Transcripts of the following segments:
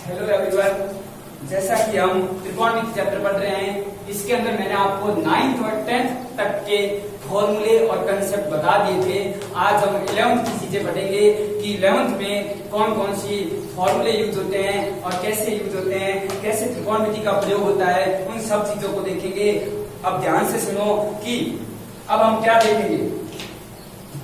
Hello everyone, जैसा कि हम त्रिकोणमिति चैप्टर पढ़ रहे हैं, इसके अंदर मैंने आपको 9th और 10th तक के फॉर्मूले और कंसेप्ट बता दिए थे। आज हम 11th की चीजें पढ़ेंगे कि 11th में कौन कौन सी फॉर्मूले यूज होते हैं और कैसे यूज होते हैं, कैसे त्रिकोणमिति का प्रयोग होता है, उन सब चीजों को देखेंगे। अब ध्यान से सुनो कि अब हम क्या देखेंगे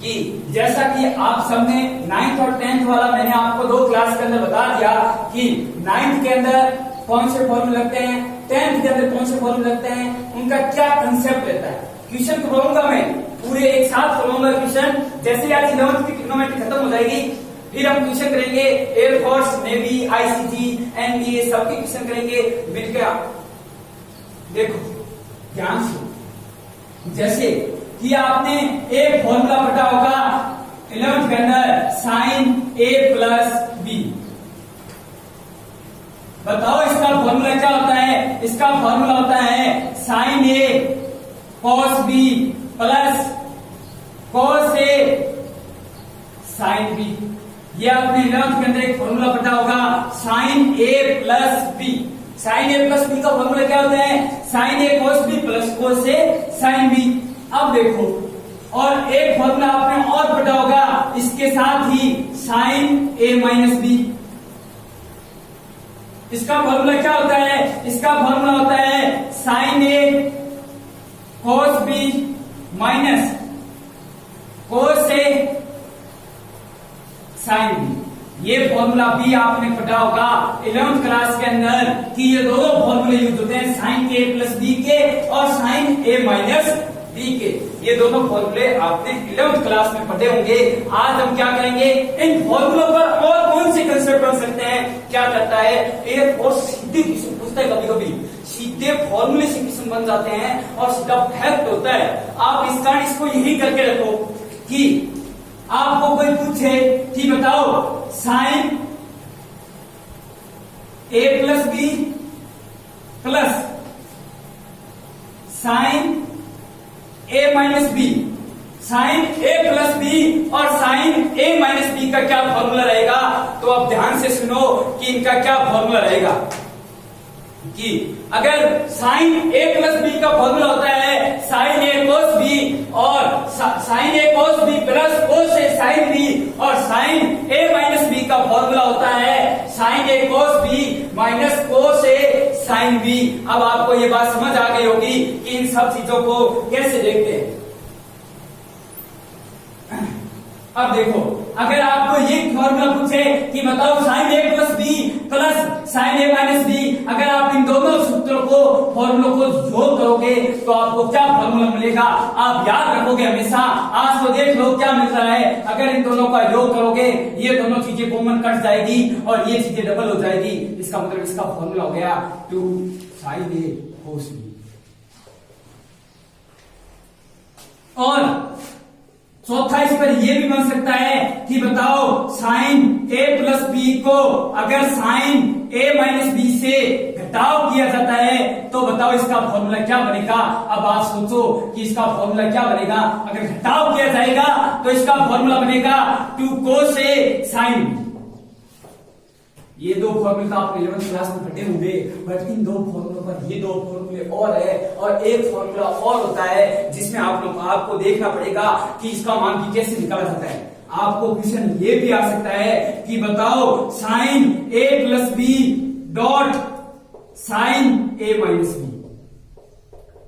कि जैसा कि आप सबने 9th और 10th वाला मैंने आपको 2 क्लास के अंदर बता दिया कि 9th के अंदर कौन से फॉर्मूले लगते हैं, 10th के अंदर कौन से फॉर्मूले लगते हैं, उनका क्या कंसेप्ट रहता है। क्वेश्चन को बोलूंगा मैं पूरे एक साथ बोलूंगा क्वेश्चन। जैसे आज 11th की ट्रिग्नोमेट्री खत्म हो जाएगी, फिर हम क्वेश्चन करेंगे एयरफोर्स, नेवी, आईसीटी, एनडीए सबके क्वेश्चन करेंगे मिलकर। देखो ध्यान से, जैसे कि आपने एक फॉर्मूला पढ़ा होगा 11th के अंदर साइन ए प्लस बी। बताओ इसका फॉर्मूला क्या होता है। इसका फॉर्मूला होता है sign A cos B plus cos A sine B. ये आपने 11th के अंदर एक फॉर्मूला पढ़ा होगा साइन ए प्लस बी। साइन ए प्लस बी का फॉर्मूला क्या होता है, sign A cos B plus cos A sine B. अब देखो, और एक फॉर्मूला आपने और पढ़ा होगा इसके साथ ही साइन ए माइनस बी। इसका फॉर्मूला क्या होता है, इसका फॉर्मूला होता है sign A cos B minus cos A sine B. ये फॉर्मूला भी आपने पढ़ा होगा 11th क्लास के अंदर कि ये दोनों फॉर्मूले यूज होते हैं, साइन ए प्लस बी के और साइन ए माइनस बी के। ये दोनों फॉर्मूले आपने 11th क्लास में पढ़े होंगे। आज हम क्या करेंगे, इन फॉर्मूलों पर और कौन से कंसेप्ट बन सकते हैं। क्या करता है एयरफोर्स, सीधे क्वेश्चन पूछता है, कभी कभी सीधे फॉर्मूले से क्वेश्चन बन जाते हैं और सीधा फैक्ट होता है। आप इसको यही करके रखो कि आपको कोई पूछे कि बताओ साइन ए प्लस बी प्लस साइन ए माइनस बी, साइन ए प्लस बी और साइन ए माइनस बी का क्या फॉर्मूला रहेगा। तो अब ध्यान से सुनो कि इनका क्या फॉर्मूला रहेगा कि अगर साइन ए प्लस बी का फॉर्मूला होता है साइन ए कोस बी और साइन ए कोस बी प्लस कोस ए साइन बी, और साइन ए माइनस बी का फॉर्मूला होता है साइन ए कोस बी माइनस कोस ए साइन बी। अब आपको ये बात समझ आ गई होगी कि इन सब चीजों को कैसे देखते हैं। अब देखो, अगर आपको ये फॉर्मूला पूछे कि बताओ साइन ए प्लस बी प्लस साइन ए माइनस बी, अगर आप इन दोनों सूत्रों को फॉर्मूलों को जोड़ करोगे तो आपको क्या फॉर्मूला मिलेगा, आप याद रखोगे हमेशा। आज तो देख लो क्या मिल रहा है, अगर इन दोनों का योग करोगे ये दोनों चीजें कॉमन कट जाएगी और ये चीजें डबल हो जाएगी। इसका मतलब इसका फॉर्मूला हो गया 2 साइन ए कोस बी। और चौथा इस पर यह भी बन सकता है कि बताओ साइन ए प्लस बी को अगर साइन ए माइनस बी से घटाव किया जाता है तो बताओ इसका फॉर्मूला क्या बनेगा। अब आप सोचो कि इसका फॉर्मूला क्या बनेगा। अगर घटाव किया जाएगा तो इसका फॉर्मूला बनेगा 2 कोस ए साइन बी। ये 2 फॉर्मूले तो आप 11th क्लास में पढ़े होंगे, बट इन 2 फॉर्मूलों पर ये 2 फॉर्मूले और है और एक फॉर्मूला और होता है जिसमें आपको देखना पड़ेगा कि इसका मान भी कैसे निकाला जाता है। आपको क्वेश्चन ये भी आ सकता है कि बताओ साइन ए प्लस बी डॉट साइन ए माइनस बी।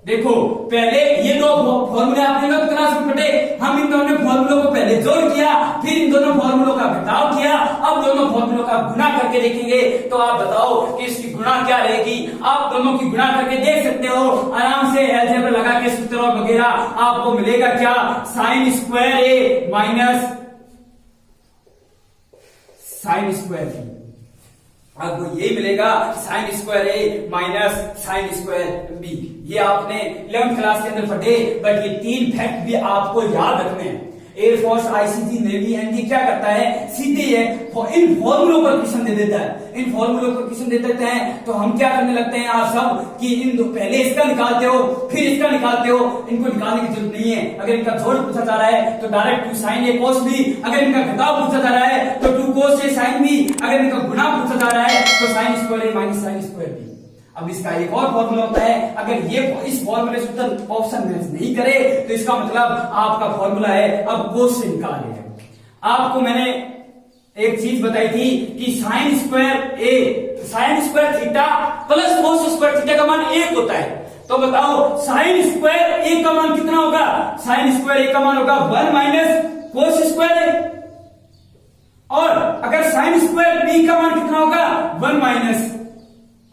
देखो पहले ये 2 फॉर्मूले आपने 11th क्लास में पढ़े, हम इन दोनों फॉर्मूलों को पहले जोड़ किया, फिर इन दोनों फॉर्मूलों का घटाव किया, अब दोनों फॉर्मूलों का गुणा करके देखेंगे। तो आप बताओ कि इसकी गुणा क्या रहेगी। आप दोनों की गुणा करके देख सकते हो आराम से, अलजेब्रा लगा के सूत्र वगैरह। आपको मिलेगा क्या, साइन स्क्वायर ए माइनस साइन स्क्वायर बी। आपको यही मिलेगा साइन स्क्वायर ए माइनस साइन स्क्वायर बी। ये आपने 11th क्लास के अंदर पढ़े, बट ये 3 फैक्ट भी आपको याद रखने हैं। एयरफोर्स, आईसीजी, नेवी, एनडी क्या करता है, सीधे इन फॉर्मूलों पर क्वेश्चन दे देता है। इन फॉर्मूलों पर क्वेश्चन दे देते हैं तो हम क्या करने लगते हैं आप सब कि पहले इसका निकालते हो फिर इसका निकालते हो। इनको निकालने की जरूरत नहीं है। अगर इनका जोड़ पूछा जा रहा है तो डायरेक्ट 2 साइन ए कोस बी, अगर इनका घटाव पूछा जा रहा है तो 2 कोस ए साइन बी, अगर इनका गुणा पूछा जा रहा है तो साइन स्क्वायर ए माइनस साइन स्क्वायर बी। अब इसका एक और फॉर्मूला होता है, अगर ये इस फॉर्मूले से उत्तर ऑप्शन मैच नहीं करे तो इसका मतलब आपका फॉर्मूला है अब कोस से निकाले। आपको मैंने एक चीज बताई थी कि sine square theta plus cos square theta का मान 1 होता है। तो बताओ साइन स्क्वायर ए का मान कितना होगा, साइन स्क्वायर ए का मान होगा 1 माइनस कोस स्क्वायर ए, और अगर साइन स्क्वायर बी का मान कितना होगा 1 माइनस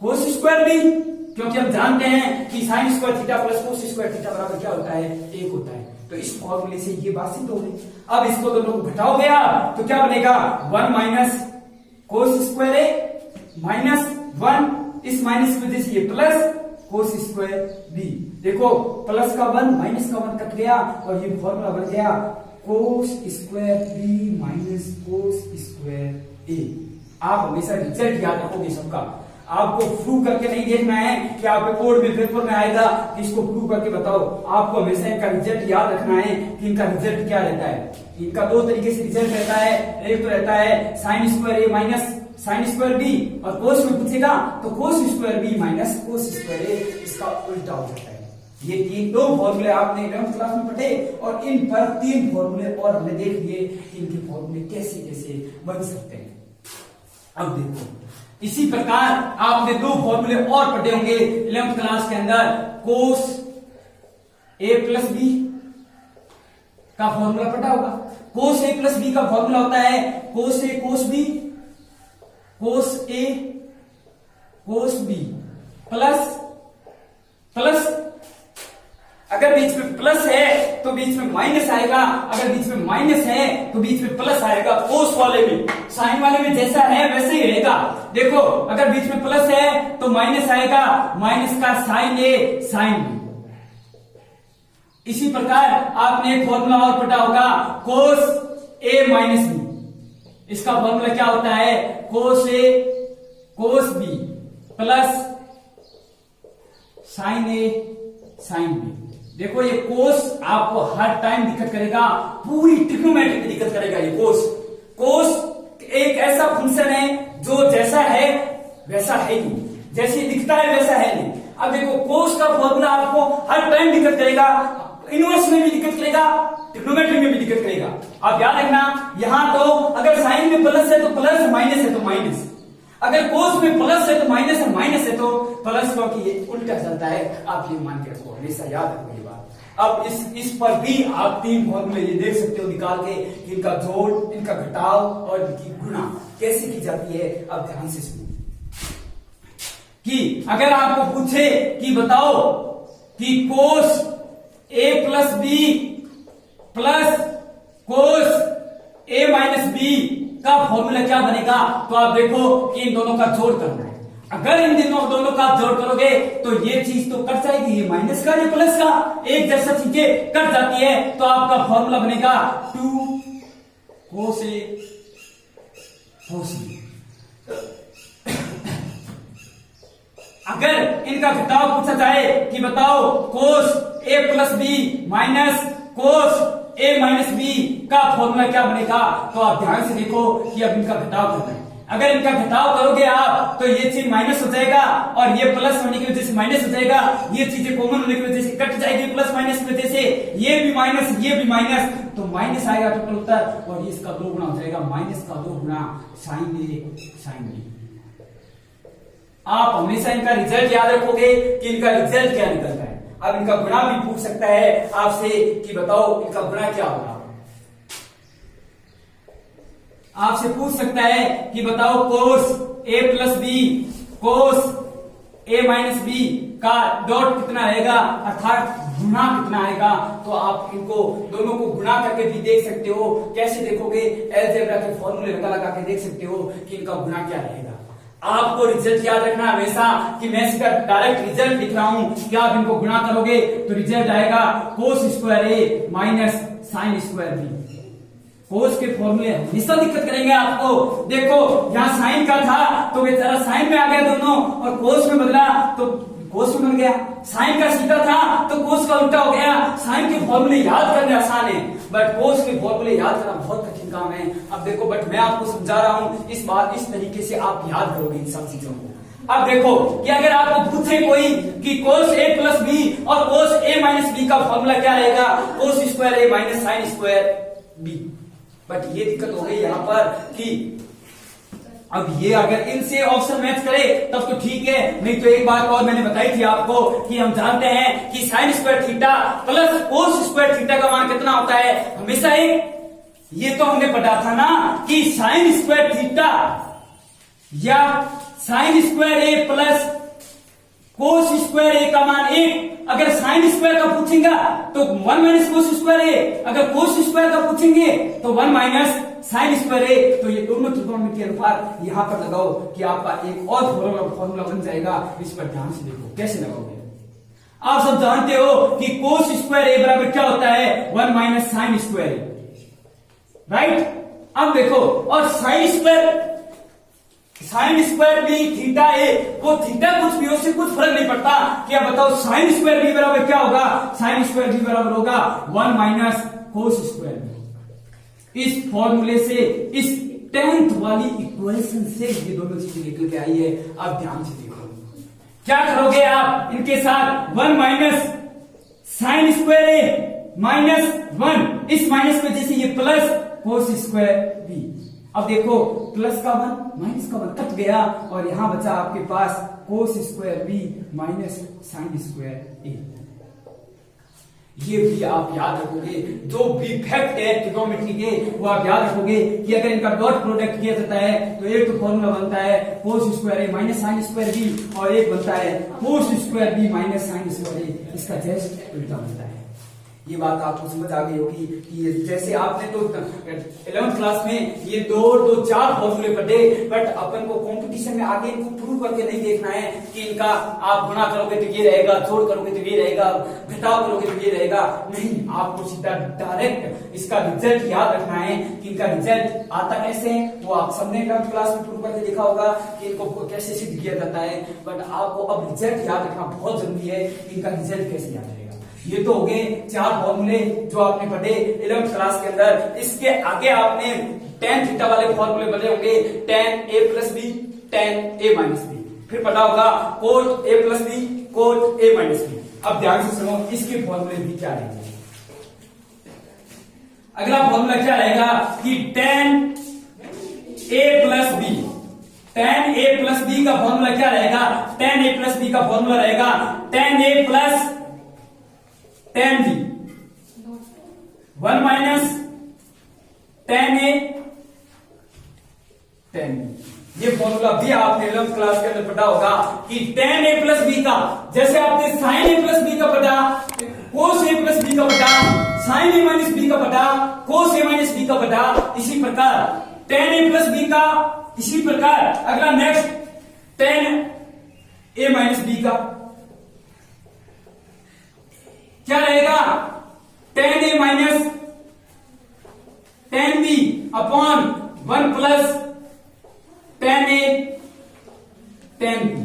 कोस स्क्वायर बी, क्योंकि हम जानते हैं कि sine square theta plus cos square theta बराबर क्या होता है, 1 होता है। तो इस फॉर्मूले से ये बात सिद्ध हो गई। अब इसको दोनों को घटाओगे आप तो क्या बनेगा 1 माइनस कोस स्क्वायर ए माइनस 1, इस माइनस की वजह से ये प्लस कोस स्क्वायर बी। देखो प्लस का 1 माइनस का 1 कट गया और ये फॉर्मूला बन गया cos square B minus cos square A. आप हमेशा रिजल्ट याद रखोगे सबका, आपको प्रूव करके नहीं देखना है कि आपके बोर्ड में पेपर में आएगा कि इसको प्रूव करके बताओ। आपको हमेशा इनका रिजल्ट याद रखना है कि इनका रिजल्ट क्या रहता है। इनका 2 तरीके से रिजल्ट रहता है, एक तो रहता है साइन स्क्वायर ए माइनस साइन स्क्वायर बी, और कोस में पूछेगा तो cos square B minus cos square A, इसका उल्टा हो जाता है। ये 2 फॉर्मूले आपने 11th क्लास में पढ़े और इन पर 3 फॉर्मूले और हमने देख लिए कि इनके फॉर्मूले कैसे कैसे बन सकते हैं। अब देखो इसी प्रकार आपने 2 फॉर्मूले और पढ़े होंगे 11th क्लास के अंदर। कोस ए प्लस बी का फॉर्मूला पढ़ा होगा। कोस ए प्लस बी का फॉर्मूला होता है कोस ए कोस बी, कोस ए कोस बी प्लस अगर बीच में प्लस है तो बीच में माइनस आएगा, अगर बीच में माइनस है तो बीच में प्लस आएगा। कोस वाले में, साइन वाले में जैसा है वैसे ही रहेगा। देखो अगर बीच में प्लस है तो माइनस आएगा, माइनस का साइन ए साइन बी। इसी प्रकार आपने एक फॉर्मूला और पढ़ा होगा कोस ए माइनस बी। इसका फॉर्मूला क्या होता है कोस ए कोस बी प्लस साइन ए साइन बी। देखो ये कोस आपको हर टाइम दिक्कत करेगा, पूरी ट्रिग्नोमेट्री में दिक्कत करेगा। ये कोस एक ऐसा फंक्शन है जो जैसा है वैसा है ही, जैसे दिखता है वैसा है नहीं। अब देखो कोस का फॉर्मूला आपको हर टाइम दिक्कत करेगा, इनवर्स में भी दिक्कत करेगा, ट्रिग्नोमेट्री में भी दिक्कत करेगा। आप याद रखना यहां तो अगर साइन में प्लस है तो प्लस, माइनस है तो माइनस, अगर कोस में प्लस है तो माइनस है, माइनस है तो प्लस, क्योंकि ये उल्टा चलता है। आप ये मान के रखो, हमेशा याद रखो ये बात। अब इस पर भी आप 3 फॉर्मूले ये देख सकते हो निकाल के कि इनका जोड़, इनका घटाव और इनकी गुणा कैसे की जाती है। अब ध्यान से सुनो कि अगर आपको पूछे कि बताओ कि कोस ए plus B plus cos a minus b का फॉर्मूला क्या बनेगा, तो आप देखो कि इन दोनों का जोड़ करना है। अगर इन दोनों का जोड़ करोगे तो ये चीज तो कट जाएगी, ये माइनस का ये प्लस का एक जैसा चीजें कट जाती है, तो आपका फॉर्मूला बनेगा 2 कोस ए कोस बी। अगर इनका घटाव पूछा जाए कि बताओ कोस ए plus B minus cos a minus b का फॉर्मूला क्या बनेगा, तो आप ध्यान से देखो कि अब इनका घटाव करना है। अगर इनका घटाव करोगे आप तो ये चीज माइनस हो जाएगा और ये प्लस होने की वजह से माइनस हो जाएगा, ये चीजें कॉमन होने की वजह से कट जाएगी प्लस माइनस की वजह से, ये भी माइनस ये भी माइनस, तो माइनस आएगा टोटल उत्तर, और ये इसका 2 गुना हो जाएगा, माइनस का 2 गुना साइन ए साइन बी। आप हमेशा इनका रिजल्ट याद रखोगे कि इनका रिजल्ट क्या निकलता है। अब इनका गुणा भी पूछ सकता है आपसे कि बताओ इनका गुणा क्या होगा। आपसे पूछ सकता है कि बताओ कोस ए plus B cos a minus b का डॉट कितना रहेगा, अर्थात गुणा कितना आएगा। तो आप इनको दोनों को गुणा करके भी देख सकते हो। कैसे देखोगे, अलजेब्रा के फॉर्मूले लगा लगा के देख सकते हो कि इनका गुणा क्या रहेगा। आपको रिजल्ट याद रखना हमेशा कि मैं इसका डायरेक्ट रिजल्ट लिख रहा हूं कि आप इनको गुणा करोगे तो रिजल्ट आएगा कोस स्क्वायर ए माइनस साइन स्क्वायर बी। कोस के फॉर्मूले हमेशा दिक्कत करेंगे आपको। देखो यहाँ साइन का था तो बेचारा साइन में आ गया दोनों, और कोस में बदला तो कोस में बन गया। साइन का सीधा था तो कोस का उल्टा हो गया। साइन के फॉर्मूले याद करने आसान है, बट कोस के फॉर्मूले याद करना बहुत कठिन काम है। अब देखो, बट मैं आपको समझा रहा हूं, इस बार इस तरीके से आप याद करोगे इन सब चीजों को। अब देखो कि अगर आपको पूछे कोई कि कोस ए प्लस बी और कोस ए माइनस बी का फॉर्मूला क्या रहेगा, cos square A minus sine square b. But ये दिक्कत हो गई यहां पर कि अब ये अगर इनसे ऑप्शन मैच करे तब तो ठीक है, नहीं तो एक बात और मैंने बताई थी आपको कि हम जानते हैं कि sine square theta plus cos square theta का मान कितना होता है, हमेशा एक। ये तो हमने पढ़ा था ना कि साइन स्क्वायर थीटा या साइन स्क्वायर ए प्लस कोस स्क्वायर ए का मान एक। अगर साइन स्क्वायर का पूछेगा तो 1 माइनस कोस स्क्वायर ए, अगर कोस स्क्वायर का पूछेंगे तो 1 माइनस साइन स्क्वायर ए। तो ये दोनों त्रिकोणमिति अनुपात यहां पर लगाओ कि आपका एक और फॉर्मूला बन जाएगा। इस पर ध्यान से देखो कैसे लगाओगे। आप सब जानते हो कि कोस स्क्वायर ए बराबर क्या होता है, 1 माइनस साइन स्क्वायर ए, राइट। अब देखो, और साइन स्क्वायर बी थीटा ए, वो थीटा कुछ भी हो, उससे कुछ फर्क नहीं पड़ता। क्या बताओ साइन स्क्वायर बी बराबर क्या होगा, साइन स्क्वायर बी बराबर होगा 1 माइनस कोस स्क्वायर बी। इस फॉर्मूले से, इस 10th वाली इक्वेशन से ये दोनों चीजें निकल के आई है। अब ध्यान से देखो क्या करोगे आप इनके साथ, 1 माइनस साइन स्क्वायर ए माइनस 1, इस माइनस में जैसे ये प्लस कोस स्क्वायर बी। अब देखो प्लस का 1 माइनस का 1 कट गया और यहां बचा आपके पास cos square B minus sine square A. ये भी आप याद रखोगे, जो भी फैक्ट है ट्रिग्नोमेट्री के वो आप याद रखोगे कि अगर इनका डॉट प्रोडक्ट किया जाता है तो एक तो फॉर्मूला बनता है कोस स्क्वायर ए माइनस साइन स्क्वायर बी, और एक बनता है cos square B minus sine square A. इसका जस्ट उल्टा बनता है। ये बात आपको समझ आ गई होगी कि जैसे आपने तो 11th क्लास में ये 4 फॉर्मूले पढ़े, बट अपन को कंपटीशन में आगे इनको प्रूव करके नहीं देखना है कि इनका आप गुणा करोगे तो ये रहेगा, जोड़ करोगे तो ये रहेगा, घटाव करोगे तो ये रहेगा। नहीं, आपको सीधा डायरेक्ट इसका रिजल्ट याद रखना है कि इनका रिजल्ट आता कैसे है। वो आप सबने 11th क्लास में प्रूव करके देखा होगा कि इनको कैसे सिद्ध किया जाता है। बट आपको अब रिजल्ट याद रखना बहुत जरूरी है कि इनका रिजल्ट कैसे याद रहेगा। ये तो हो गए 4 फॉर्मूले जो आपने पढ़े 11th क्लास के अंदर। इसके आगे आपने tan थीटा वाले फॉर्मूले पढ़े होंगे, tan a plus b, tan a minus b, फिर पढ़ा होगा cot a plus b, cot a minus b. अब ध्यान से सुनो, इसके फॉर्मूले भी क्या रहेंगे। अगला फॉर्मूला क्या रहेगा कि tan a plus b, tan a plus b का फॉर्मूला क्या रहेगा, tan a प्लस बी का फॉर्मूला रहेगा tan a plus tan b, 1 minus tan a tan b। ये फॉर्मूला भी आपने 11th क्लास के अंदर पढ़ा होगा कि tan a प्लस बी का, जैसे आपने sin a प्लस बी का पढ़ा, cos a प्लस बी का पढ़ा, sin a माइनस बी का पढ़ा, cos a माइनस बी का पढ़ा, इसी प्रकार tan a प्लस बी का, इसी प्रकार अगला next tan a minus b का क्या रहेगा, tan a minus tan b upon 1 plus tan a tan b।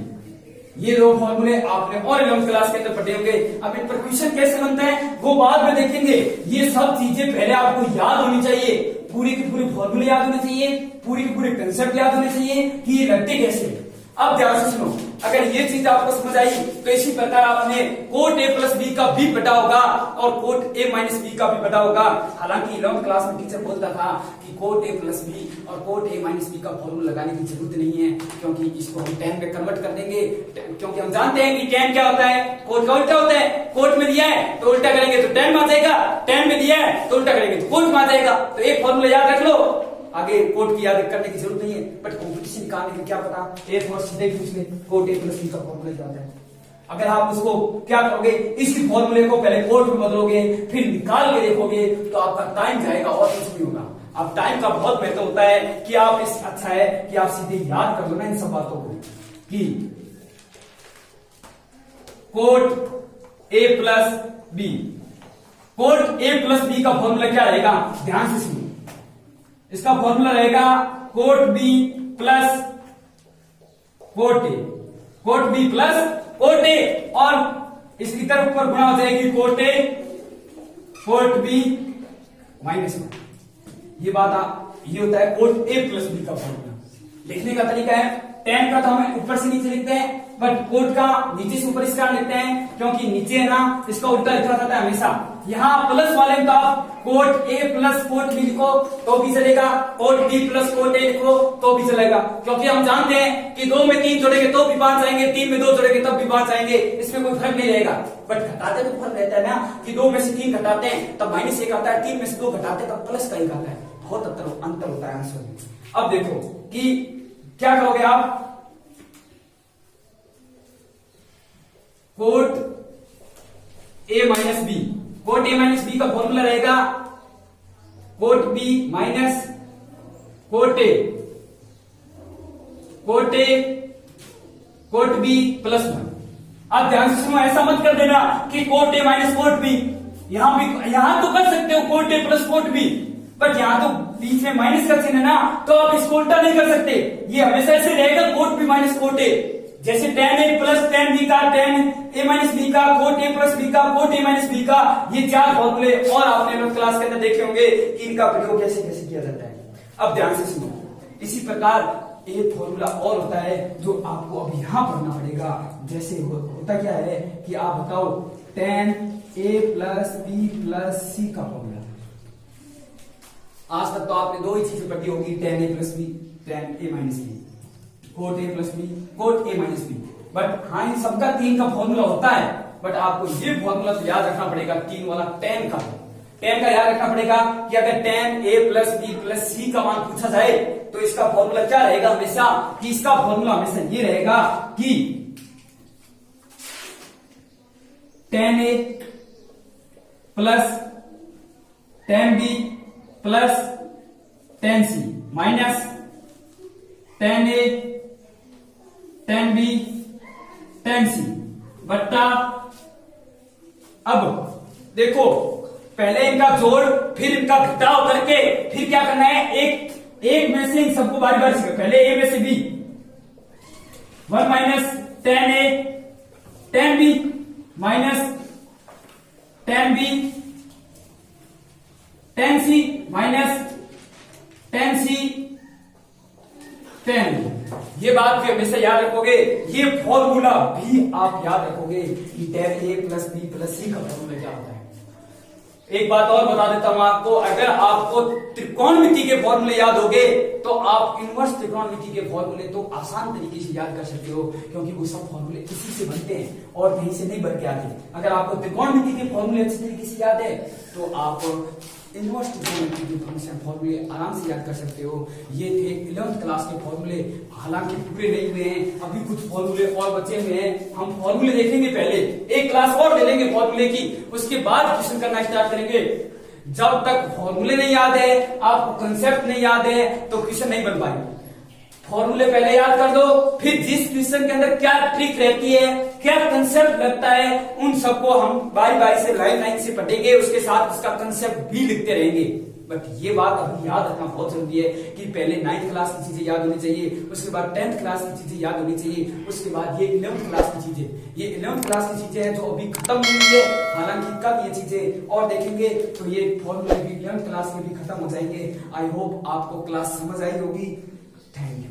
ये 2 फॉर्मूले आपने और 11th क्लास के अंदर पढ़े होंगे। अब इन पर क्वेश्चन कैसे बनते हैं वो बाद में देखेंगे। ये सब चीजें पहले आपको याद होनी चाहिए, पूरी की पूरी फॉर्मूले याद होने चाहिए, पूरी की पूरी कंसेप्ट याद होने चाहिए कि ये लगते कैसे। अब ध्यान से सुनो, अगर ये चीज आपको समझ आई तो इसी प्रकार आपने कोट ए प्लस बी का भी पढ़ा होगा और कोट ए माइनस बी का भी पढ़ा होगा। हालांकि 11th क्लास में टीचर बोलता था कि कोट ए प्लस बी और कोट ए माइनस बी का फॉर्मूला लगाने की जरूरत नहीं है, क्योंकि इसको हम tan में कन्वर्ट कर देंगे, क्योंकि हम जानते हैं कि tan क्या होता है, कोट का उल्टा होता है। कोट में दिया है तो उल्टा करेंगे तो tan में आ जाएगा, tan में दिया है तो उल्टा करेंगे तो कोट में आ जाएगा। तो एक फॉर्मूला याद रख लो, आगे कोट की याद करने की जरूरत नहीं है। बट कॉम्पिटिशन निकालने की क्या पता, एक और सीधे पूछ ले कोट ए प्लस बी का फॉर्मूला याद है। अगर आप उसको क्या करोगे, इसी फॉर्मूले को पहले कोट में बदलोगे फिर निकाल के देखोगे तो आपका टाइम जाएगा और कुछ नहीं होगा। अब टाइम का बहुत महत्व होता है कि आप इस अच्छा है कि आप सीधे याद कर लो ना इन सब बातों को कि cot a plus b, cot a plus b का फॉर्मूला क्या रहेगा, ध्यान से सुनो। इसका फॉर्मूला रहेगा cot b plus cot a, cot b plus cot a, और इसकी तरफ ऊपर गुणा हो जाएगी cot a cot b minus 1। ये बात ये होता है कोट ए प्लस बी का फॉर्मूला। लिखने का तरीका है tan का तो हम ऊपर से नीचे लिखते हैं, बट कोट का नीचे से ऊपर इस कारण लिखते हैं क्योंकि नीचे है ना इसका उल्टा लिखा जाता है हमेशा। यहाँ प्लस वाले में तो आप cot a plus cot b लिखो तो भी चलेगा, cot b plus cot a लिखो तो भी चलेगा, क्योंकि हम जानते हैं कि 2 में 3 जोड़ेंगे तो भी 5 आएंगे, 3 में 2 जोड़ेंगे तब भी 5 आएंगे, इसमें कोई फर्क नहीं रहेगा। बट घटाते तो फर्क रहता है ना कि 2 में से 3 घटाते हैं तब -1 आता है, 3 में से 2 घटाते हैं तब +1 आता है, बहुत अंतर होता है आंसर में। अब देखो कि क्या करोगे आप, cot a minus b, cot a minus b का फॉर्मूला रहेगा cot b minus cot a, cot a cot b plus 1। अब ध्यान से सुनो, ऐसा मत कर देना कि cot a minus cot b, यहां तो कर सकते हो cot a plus cot b, but यहां तो बीच में माइनस का चिन्ह है ना, तो आप इसको उल्टा नहीं कर सकते, ये हमेशा ऐसे रहेगा cot b minus cot a. जैसे tan ए प्लस tan बी का, tan ए माइनस बी का, कोट ए प्लस बी का, कोट ए माइनस बी का, ये 4 फॉर्मूले और आपने लोग क्लास के अंदर देखे होंगे कि इनका प्रयोग कैसे कैसे किया जाता है। अब ध्यान से सुनो, इसी प्रकार एक फॉर्मूला और होता है जो आपको अब यहां पढ़ना पड़ेगा। जैसे होता क्या है कि आप बताओ tan ए प्लस बी प्लस सी का फॉर्मूला। आज तक तो आपने 2 ही चीजें पढ़ी होगी, tan A plus b, tan a minus b, cot a plus b, cot a minus b, but हाँ इन सबका 3 का फॉर्मूला होता है। बट आपको ये फॉर्मूला तो याद रखना पड़ेगा 3 वाला tan का याद रखना पड़ेगा कि अगर tan ए प्लस बी प्लस सी का मान पूछा जाए तो इसका फॉर्मूला क्या रहेगा हमेशा, कि इसका फॉर्मूला हमेशा ये रहेगा कि tan ए plus tan B plus tan सी माइनस tan ए tan बी tan सी बट्टा, अब देखो पहले इनका जोड़ फिर इनका घटाव करके फिर क्या करना है, एक में से इन सबको बारी बारी से, पहले ए में से बी, 1 माइनस tan ए tan b minus tan B tan सी minus tan c tan b. ये बात भी हमेशा याद रखोगे, ये फॉर्मूला भी आप याद रखोगे कि tan ए प्लस बी प्लस सी का फॉर्मूला क्या होता है। एक बात और बता देता हूं आपको, अगर आपको त्रिकोणमिति के फॉर्मूले याद होगे तो आप इनवर्स त्रिकोणमिति के फॉर्मूले तो आसान तरीके से याद कर सकते हो, क्योंकि वो सब फॉर्मूले इसी से बनते हैं और कहीं से नहीं बन के आते। अगर आपको त्रिकोणमिति के फॉर्मूले अच्छी तरीके से याद है तो आप इनवर्स त्रिकोणमिति के फॉर्मूले आराम से याद कर सकते हो। ये थे 11th क्लास के फॉर्मूले, हालांकि पूरे नहीं हुए हैं, अभी कुछ फॉर्मूले और बचे हुए हैं। हम फॉर्मूले देखेंगे, पहले एक क्लास और ले लेंगे फॉर्मूले की, उसके बाद क्वेश्चन करना स्टार्ट करेंगे। जब तक फॉर्मूले नहीं याद है, आपको कंसेप्ट नहीं याद है, तो क्वेश्चन नहीं बन पाएंगे। फॉर्मूले पहले याद कर दो, फिर जिस क्वेश्चन के अंदर क्या ट्रिक रहती है, क्या कंसेप्ट लगता है, उन सबको हम बारी बारी से लाइन से पढ़ेंगे, उसके साथ उसका कंसेप्ट भी लिखते रहेंगे। बट ये बात अभी याद रखना बहुत जरूरी है कि पहले 9th क्लास की चीजें याद होनी चाहिए, उसके बाद 10th क्लास की चीजें याद होनी चाहिए, उसके बाद ये 11th क्लास की चीजें, ये 11th क्लास की चीजें हैं जो अभी खत्म नहीं हुई है। हालांकि कब ये चीजें और देखेंगे तो ये फॉर्मूले भी 11th क्लास में भी खत्म हो जाएंगे। आई होप आपको क्लास समझ आई होगी। Thank you.